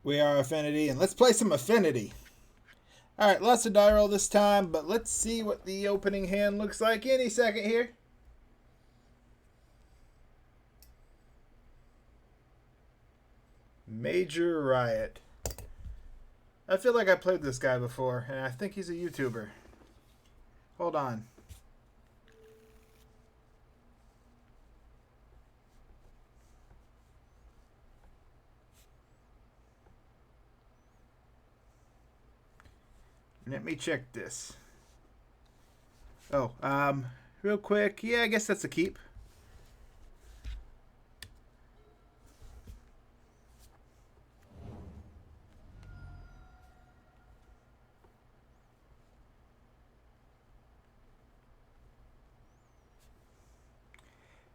We are Affinity, and let's play some Affinity. Alright, lots of die roll this time, but let's see what the opening hand looks like any second here. Major Riot. I feel like I played this guy before, and I think he's a YouTuber. Hold on. Let me check this. Oh, real quick. Yeah, I guess that's a keep.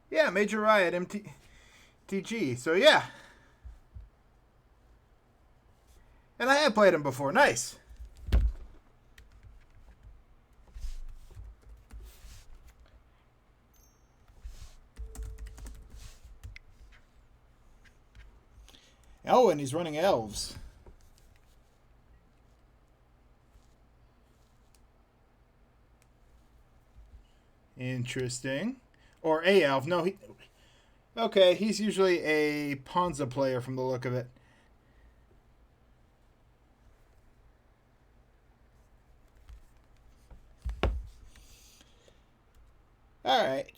Yeah, Major Riot, MTG. So, yeah. And I have played him before. Nice. Oh, and he's running elves. Interesting. Or a elf. No, he... Okay, he's usually a Ponza player from the look of it. Alright.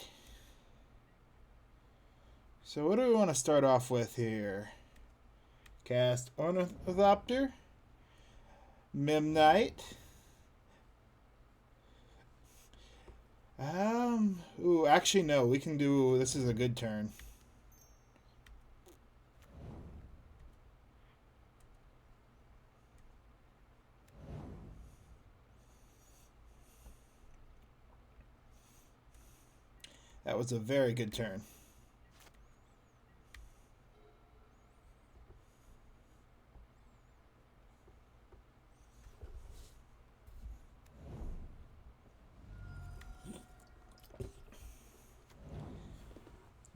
So what do we want to start off with here? Cast Ornithopter. Memnite. Ooh, actually no, we can do... This is a good turn. That was a very good turn.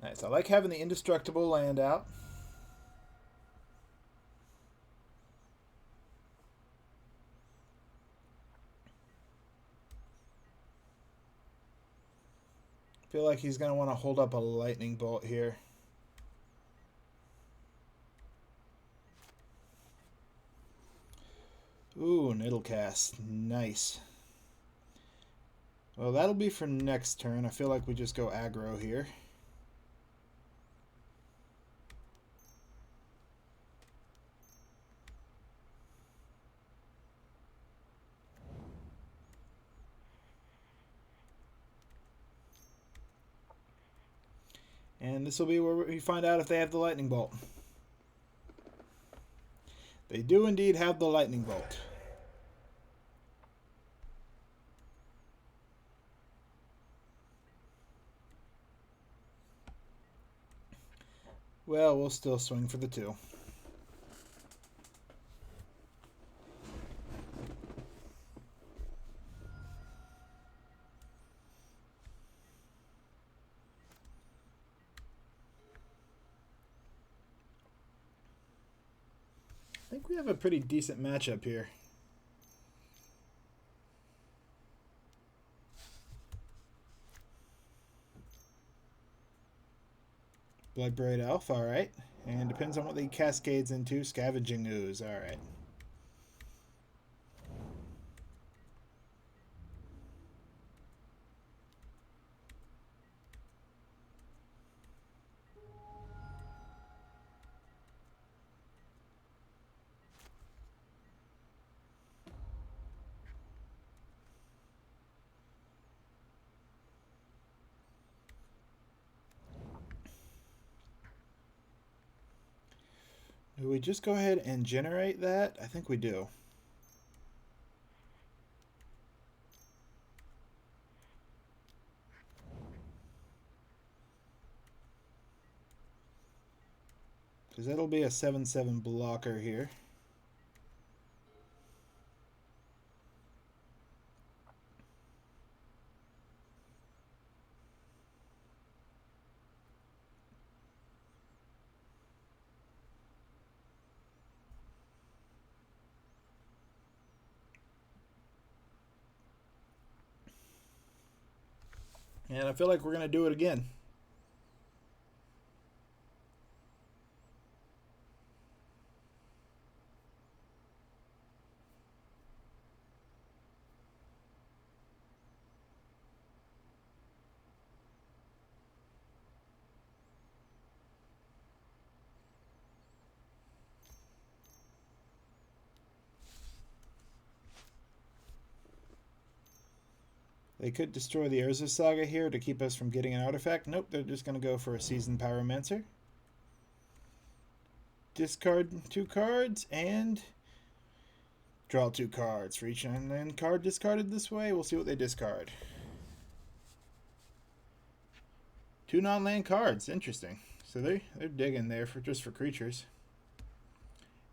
Nice. I like having the indestructible land out. Feel like he's going to want to hold up a lightning bolt here. Ooh, Nettlecast. Nice. Well, that'll be for next turn. I feel like we just go aggro here. And this will be where we find out if they have the lightning bolt. They do indeed have the lightning bolt. Well, we'll still swing for the 2. I think we have a pretty decent matchup here. Bloodbraid Elf, alright. And depends on what the cascades into. Scavenging Ooze, alright. Do we just go ahead and generate that? I think we do. Because that'll be a 7/7 blocker here. And I feel like we're going to do it again. They could destroy the Urza Saga here to keep us from getting an artifact. Nope, they're just going to go for a Seasoned Pyromancer. Discard 2 cards and draw 2 cards for each land card discarded this way. We'll see what they discard. 2 non-land cards. Interesting. So they're digging there for just for creatures.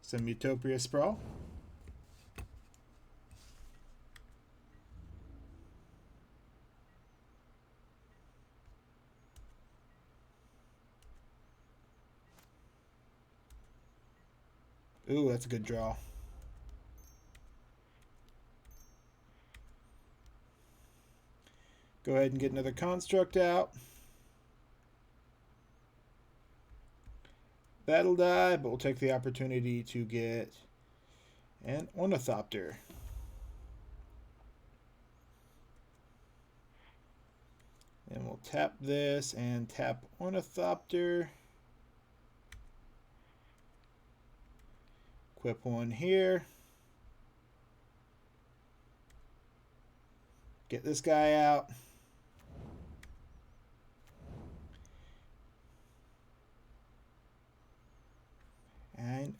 Some Utopia Sprawl. Ooh, that's a good draw. Go ahead and get another construct out. That'll die, but we'll take the opportunity to get an Ornithopter. And we'll tap this and tap Ornithopter. Equip one here. Get this guy out.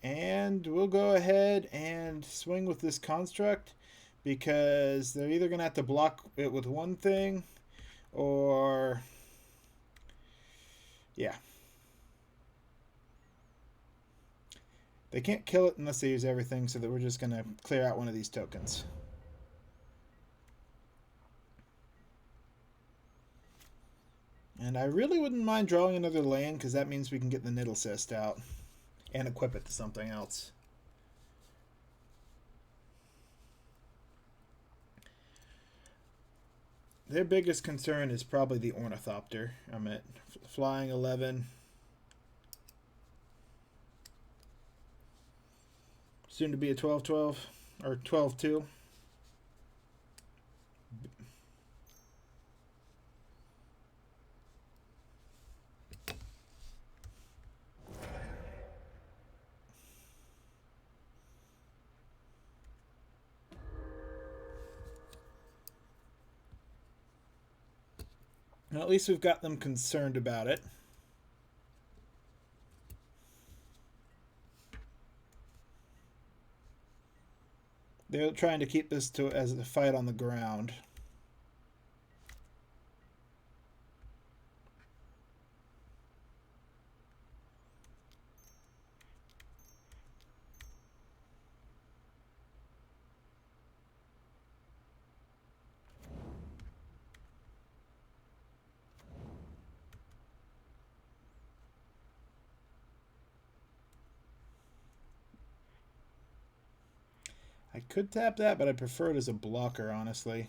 And we'll go ahead and swing with this construct because they're either going to have to block it with one thing or... yeah. They can't kill it unless they use everything, so that we're just going to clear out one of these tokens. And I really wouldn't mind drawing another land because that means we can get the Nettlecyst out and equip it to something else. Their biggest concern is probably the Ornithopter. I'm at flying 11. Soon to be a 12-12 or 12-2. Well, at least we've got them concerned about it. They're trying to keep this to as a fight on the ground. I could tap that, but I prefer it as a blocker, honestly.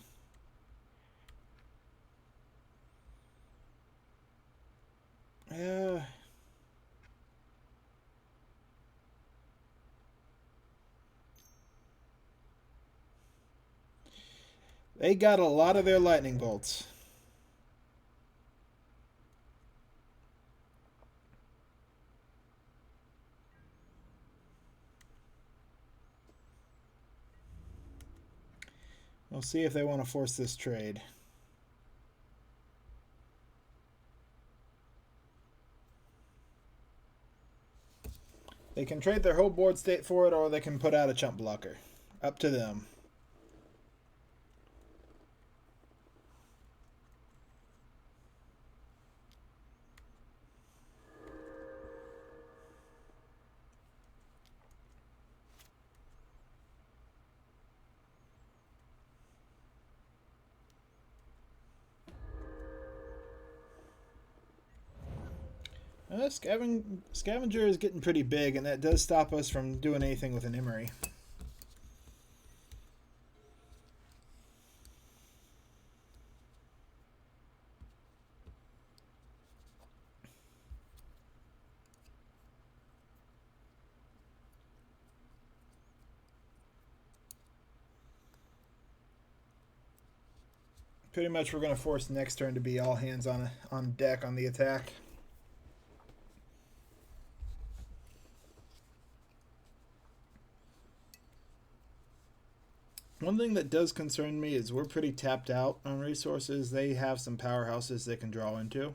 They got a lot of their lightning bolts. We'll see if they want to force this trade. They can trade their whole board state for it, or they can put out a chump blocker. Up to them. Scavenger is getting pretty big, and that does stop us from doing anything with an Emry. Pretty much we're going to force next turn to be all hands on deck on the attack. One thing that does concern me is we're pretty tapped out on resources. They have some powerhouses they can draw into.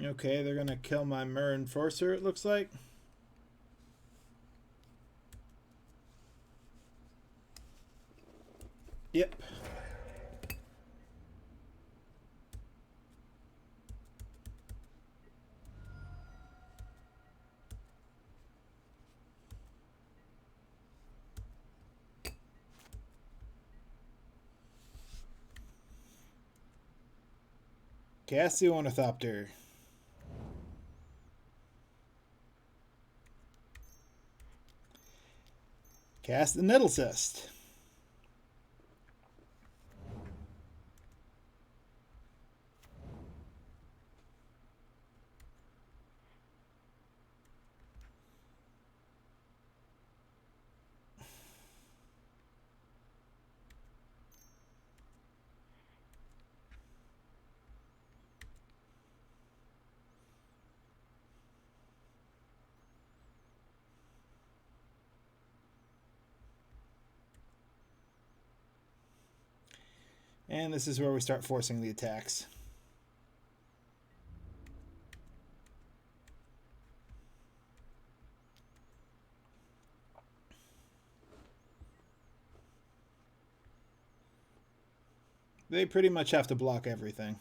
Okay, they're going to kill my Myr Enforcer, it looks like. Yep. Cast the Ornithopter. Cast the Nettlecyst. And this is where we start forcing the attacks. They pretty much have to block everything.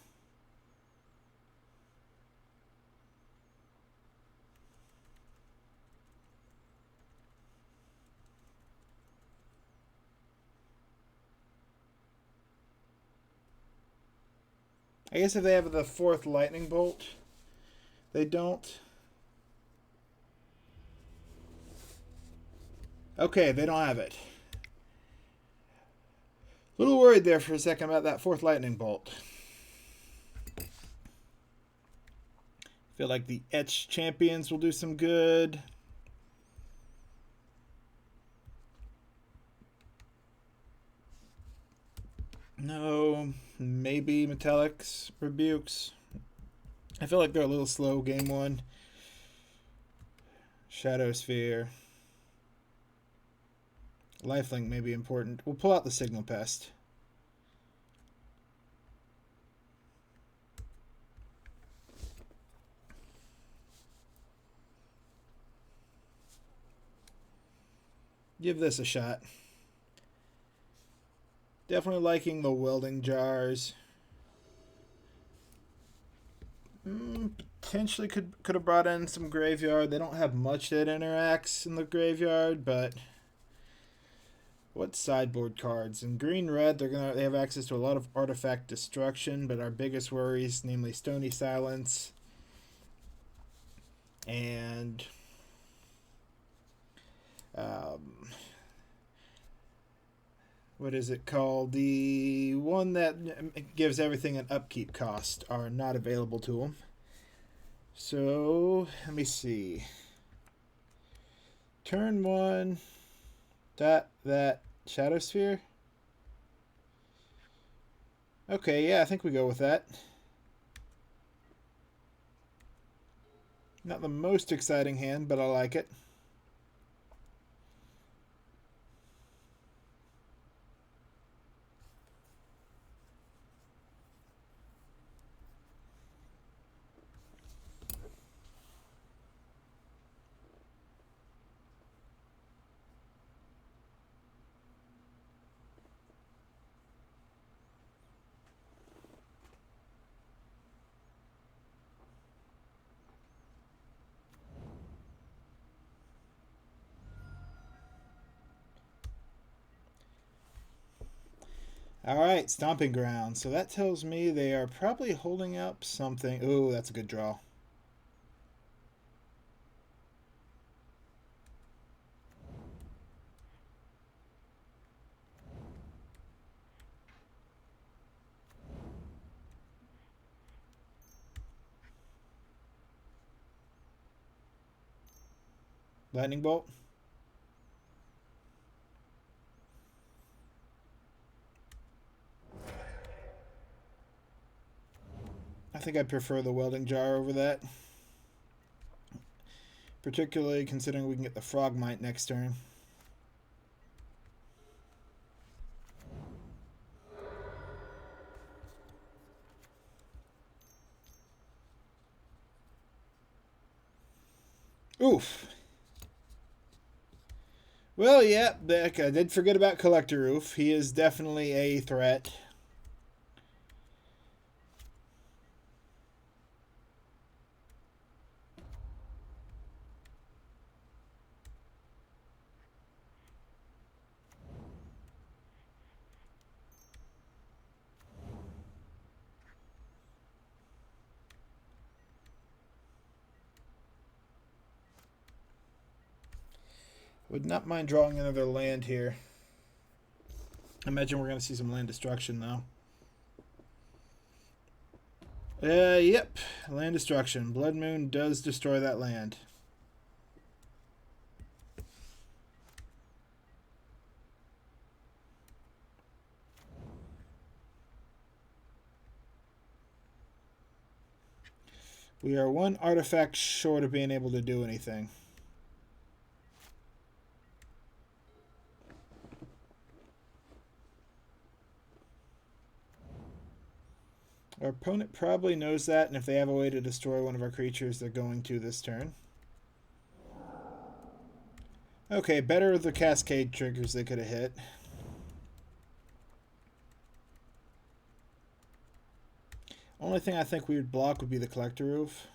I guess if they have the 4th lightning bolt, they don't. Okay, they don't have it. A little worried there for a second about that 4th lightning bolt. Feel like the Etch Champions will do some good. No, maybe Metallics, Rebukes. I feel like they're a little slow game 1. Shadowspear. Lifelink may be important. We'll pull out the Signal Pest. Give this a shot. Definitely liking the Welding Jars. Potentially could have brought in some Graveyard. They don't have much that interacts in the Graveyard, but what sideboard cards? In green-red, they have access to a lot of artifact destruction, but our biggest worries, namely Stony Silence and what is it called? The one that gives everything an upkeep cost are not available to them. So, let me see. Turn 1, that Shadowsphere. Okay, yeah, I think we go with that. Not the most exciting hand, but I like it. Alright, Stomping Ground. So that tells me they are probably holding up something. Ooh, that's a good draw. Lightning Bolt. I think I prefer the Welding Jar over that. Particularly considering we can get the Frogmite next turn. Oof. Well, yeah, I did forget about Collector Roof. He is definitely a threat. Would not mind drawing another land here. I imagine we're going to see some land destruction, though. Yep. Land destruction. Blood Moon does destroy that land. We are one artifact short of being able to do anything. Our opponent probably knows that, and if they have a way to destroy one of our creatures, they're going to this turn. Okay, better the Cascade triggers they could have hit. Only thing I think we would block would be the Collector Roof.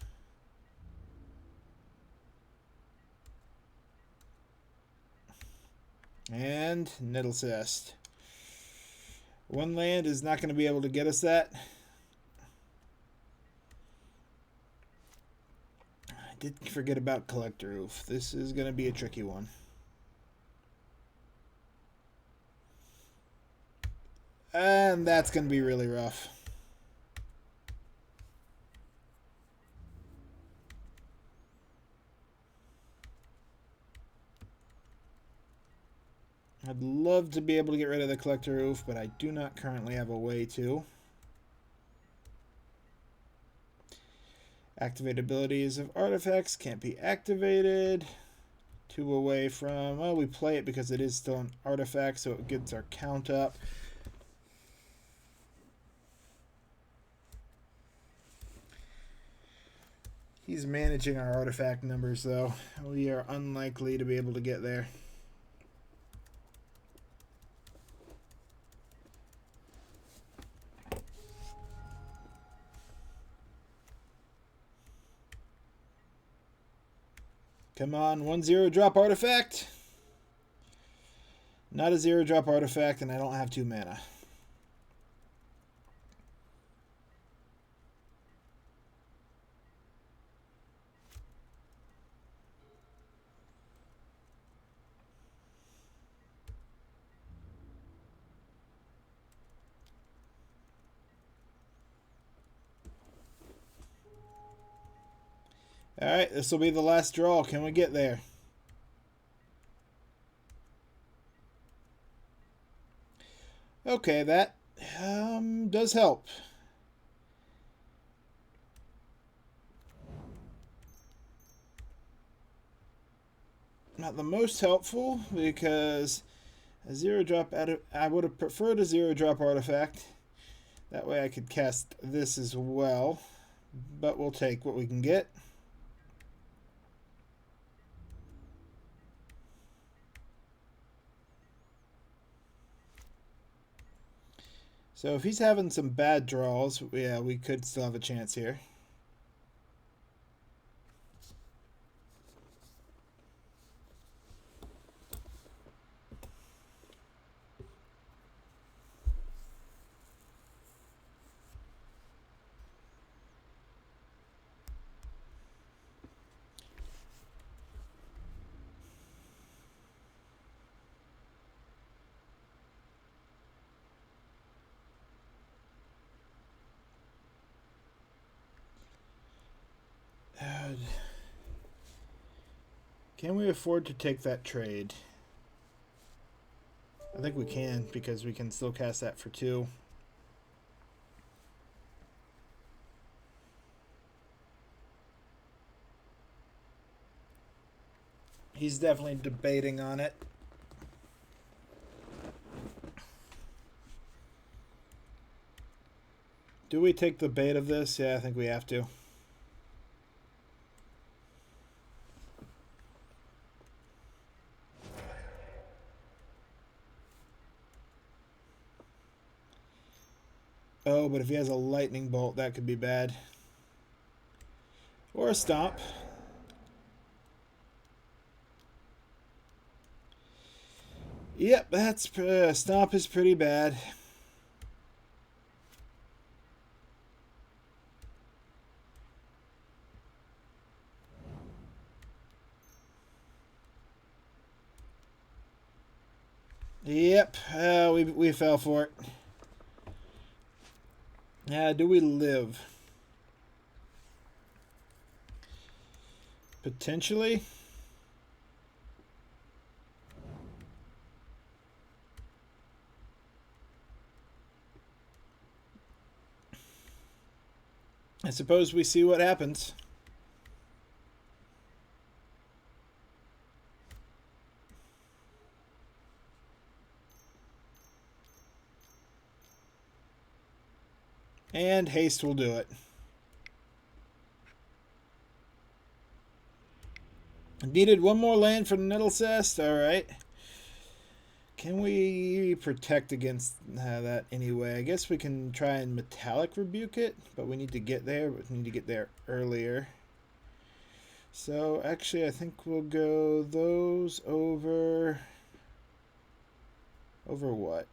And Nettlecyst. One land is not going to be able to get us that. I did forget about Collector Roof. This is going to be a tricky one. And that's going to be really rough. I'd love to be able to get rid of the Collector Roof, but I do not currently have a way to. Activate abilities of artifacts can't be activated. 2 away from... Well, we play it because it is still an artifact, so it gets our count up. He's managing our artifact numbers, though. We are unlikely to be able to get there. Come on, 1/0 drop artifact. Not a 0 drop artifact, and I don't have 2 mana. Alright, this will be the last draw. Can we get there? Okay, that does help. Not the most helpful, because a 0 drop I would have preferred a 0 drop artifact. That way I could cast this as well. But we'll take what we can get. So if he's having some bad draws, yeah, we could still have a chance here. Can we afford to take that trade? I think we can, because we can still cast that for 2. He's definitely debating on it. Do we take the bait of this? Yeah, I think we have to. Oh, but if he has a lightning bolt, that could be bad. Or a stomp. Yep, that's stomp is pretty bad. Yep, we fell for it. Do we live? Potentially. I suppose we see what happens. And haste will do it. Needed one more land for the Nettlecyst. Alright. Can we protect against that anyway? I guess we can try and Metallic Rebuke it, but we need to get there. We need to get there earlier. So actually, I think we'll go those over... Over what?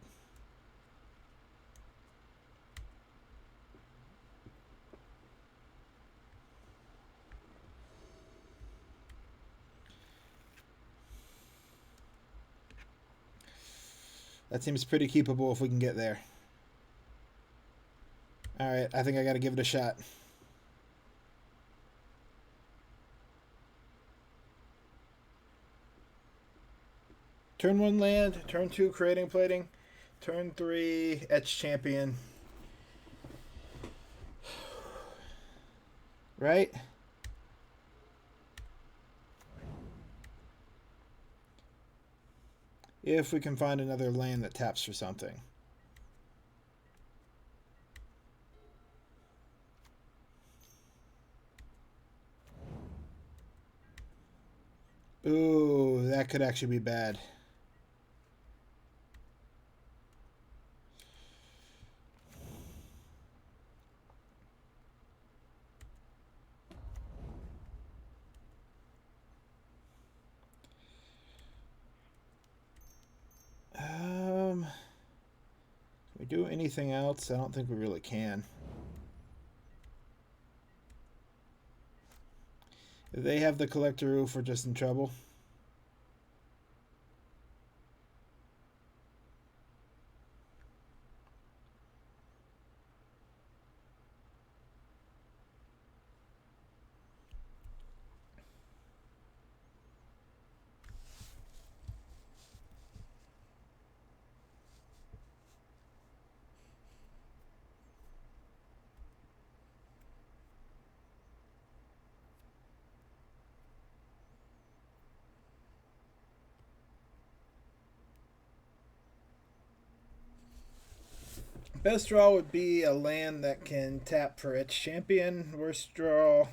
That seems pretty keepable if we can get there. Alright, I think I gotta give it a shot. Turn 1 land, turn 2 creating plating, turn 3 etch champion. Right? If we can find another land that taps for something. Ooh, that could actually be bad. Can we do anything else? I don't think we really can. If they have the collector roof, we're just in trouble. Best draw would be a land that can tap for its champion. Worst draw...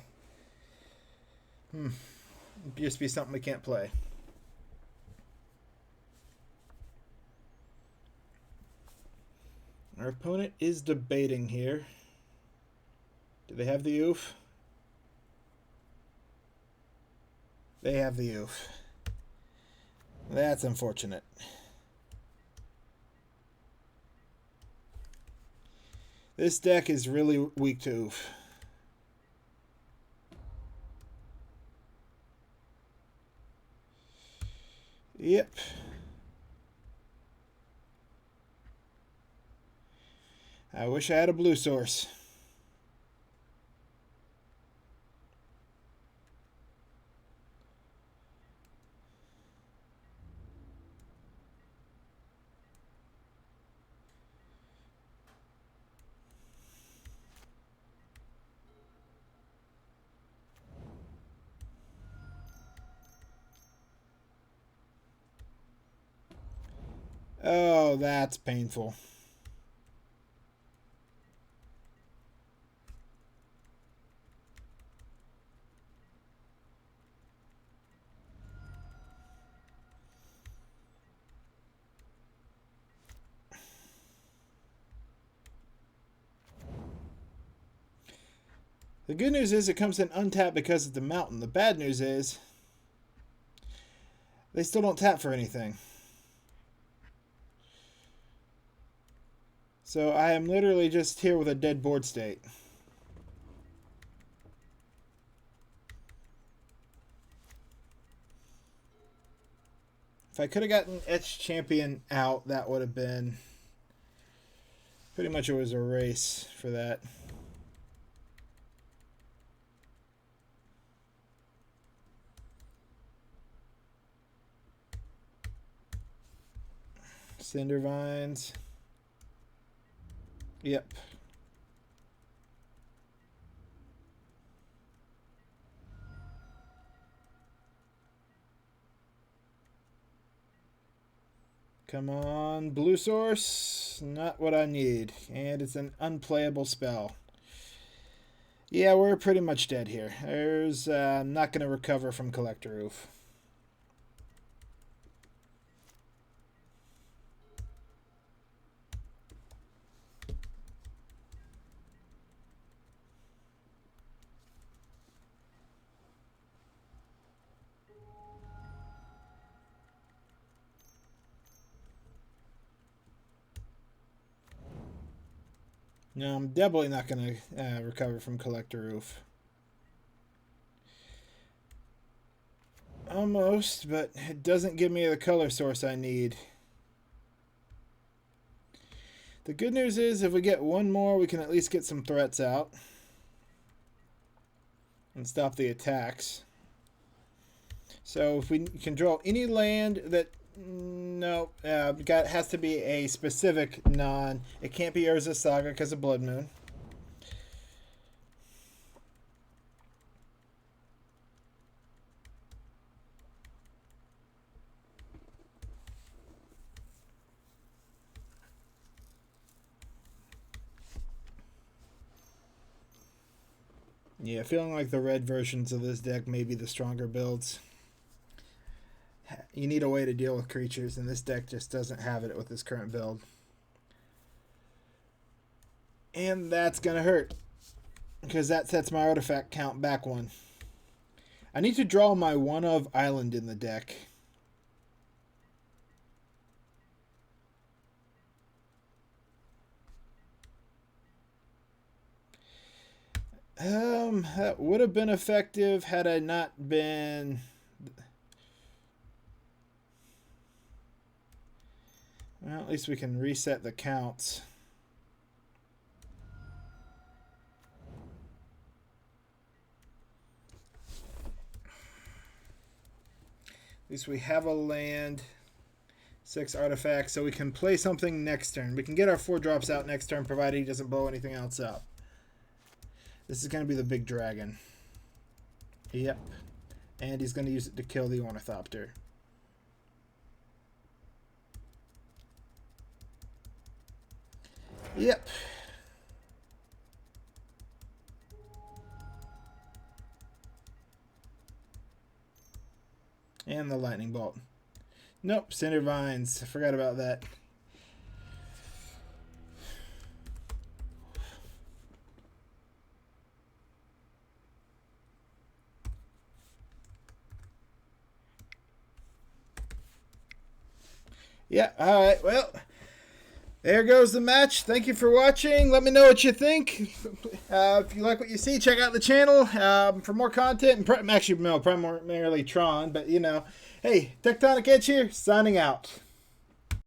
just be something we can't play. Our opponent is debating here. Do they have the oof? They have the oof. That's unfortunate. This deck is really weak to oof. Yep. I wish I had a blue source. Oh, that's painful. The good news is it comes in untapped because of the mountain. The bad news is they still don't tap for anything. So I am literally just here with a dead board state. If I could have gotten Etched Champion out, that would have been pretty much, it was a race for that. Cinder Vines. Yep. Come on, blue source. Not what I need. And it's an unplayable spell. Yeah, we're pretty much dead here. There's not going to recover from Collector Roof. No, I'm definitely not going to recover from Collector Roof. Almost, but it doesn't give me the color source I need. The good news is if we get one more, we can at least get some threats out and stop the attacks. So if we can draw any land that... No, has to be a specific non. It can't be Urza Saga because of Blood Moon. Yeah, feeling like the red versions of this deck may be the stronger builds. You need a way to deal with creatures, and this deck just doesn't have it with this current build. And that's going to hurt, because that sets my artifact count back one. I need to draw my one of island in the deck. That would have been effective had I not been... Well, at least we can reset the counts. At least we have a land, 6 artifacts, so we can play something next turn. We can get our 4 drops out next turn, provided he doesn't blow anything else up. This is going to be the big dragon. Yep. And he's going to use it to kill the Ornithopter. Yep. And the lightning bolt. Nope, Cinder Vines. I forgot about that. Yeah, alright, well, there goes the match. Thank you for watching. Let me know what you think. If you like what you see, check out the channel for more content. And actually, no, primarily Tron, but you know. Hey, Tectonic Edge here, signing out.